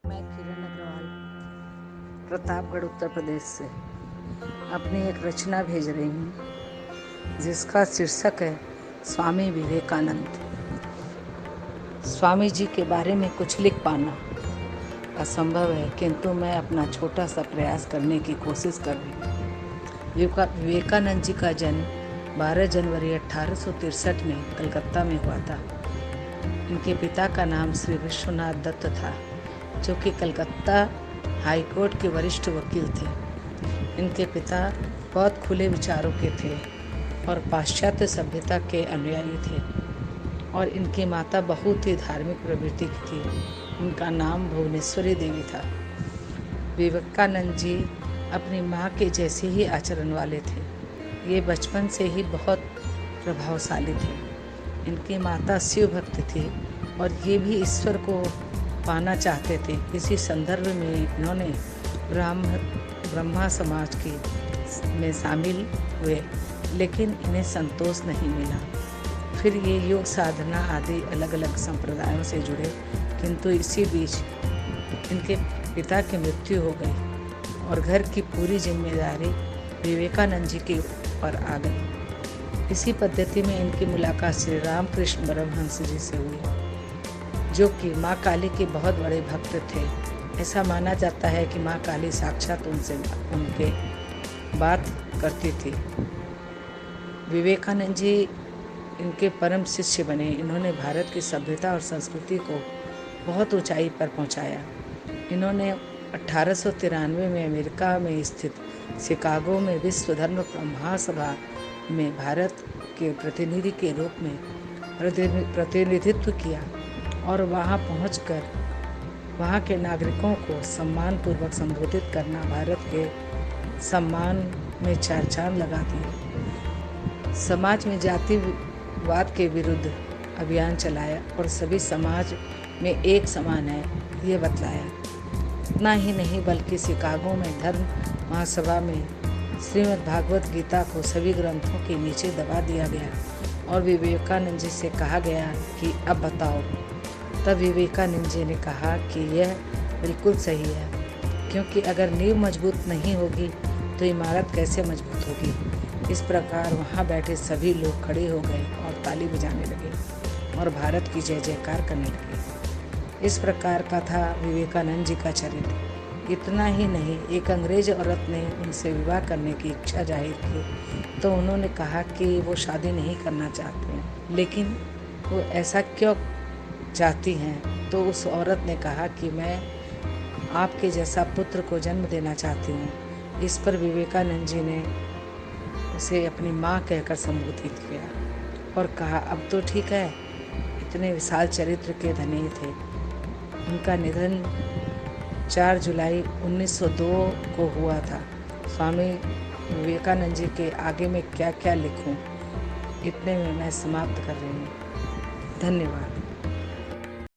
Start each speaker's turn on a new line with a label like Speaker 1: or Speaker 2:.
Speaker 1: मैं किरण अग्रवाल प्रतापगढ़ उत्तर प्रदेश से अपनी एक रचना भेज रही हूँ जिसका शीर्षक है स्वामी विवेकानंद। स्वामी जी के बारे में कुछ लिख पाना असंभव है, किंतु मैं अपना छोटा सा प्रयास करने की कोशिश कर रही हूँ। विवेकानंद जी का जन्म 12 जनवरी 1863 में कलकत्ता में हुआ था। इनके पिता का नाम श्री विश्वनाथ दत्त था, जो कि कलकत्ता हाई कोर्ट के वरिष्ठ वकील थे। इनके पिता बहुत खुले विचारों के थे और पाश्चात्य सभ्यता के अनुयायी थे, और इनकी माता बहुत ही धार्मिक प्रवृत्ति की थी। उनका नाम भुवनेश्वरी देवी था। विवेकानंद जी अपनी माँ के जैसे ही आचरण वाले थे। ये बचपन से ही बहुत प्रभावशाली थे। इनकी माता शिव भक्त थी और ये भी ईश्वर को पाना चाहते थे। इसी संदर्भ में इन्होंने ब्रह्मा समाज में शामिल हुए, लेकिन इन्हें संतोष नहीं मिला। फिर ये योग साधना आदि अलग अलग संप्रदायों से जुड़े, किंतु इसी बीच इनके पिता की मृत्यु हो गई और घर की पूरी जिम्मेदारी विवेकानंद जी के ऊपर आ गई। इसी पद्धति में इनकी मुलाकात श्री रामकृष्ण परमहंस जी से हुई, जो कि माँ काली के बहुत बड़े भक्त थे। ऐसा माना जाता है कि माँ काली साक्षात उनके बात करती थी। विवेकानंद जी इनके परम शिष्य बने। इन्होंने भारत की सभ्यता और संस्कृति को बहुत ऊंचाई पर पहुंचाया। इन्होंने 1893 में अमेरिका में स्थित शिकागो में विश्व धर्म महासभा में भारत के प्रतिनिधि के रूप में प्रतिनिधित्व किया, और वहां पहुंचकर वहां के नागरिकों को सम्मानपूर्वक संबोधित करना भारत के सम्मान में चार चांद लगा दिए। समाज में जातिवाद के विरुद्ध अभियान चलाया और सभी समाज में एक समान है, ये बतलाया। इतना ही नहीं, बल्कि शिकागो में धर्म महासभा में श्रीमद् भागवत गीता को सभी ग्रंथों के नीचे दबा दिया गया और विवेकानंद जी से कहा गया कि अब बताओ। तब विवेकानंद जी ने कहा कि यह बिल्कुल सही है, क्योंकि अगर नींव मजबूत नहीं होगी तो इमारत कैसे मजबूत होगी। इस प्रकार वहाँ बैठे सभी लोग खड़े हो गए और ताली बजाने लगे और भारत की जय जयकार करने लगे। इस प्रकार का था विवेकानंद जी का चरित्र। इतना ही नहीं, एक अंग्रेज औरत ने उनसे विवाह करने की इच्छा जाहिर की, तो उन्होंने कहा कि वो शादी नहीं करना चाहते हैं, लेकिन वो ऐसा क्यों चाहती हैं। तो उस औरत ने कहा कि मैं आपके जैसा पुत्र को जन्म देना चाहती हूँ। इस पर विवेकानंद जी ने उसे अपनी माँ कहकर संबोधित किया और कहा, अब तो ठीक है। इतने विशाल चरित्र के धनी थे। उनका निधन 4 जुलाई 1902 को हुआ था। स्वामी विवेकानंद जी के आगे में क्या क्या लिखूं, इतने में मैं समाप्त कर रही हूँ। धन्यवाद।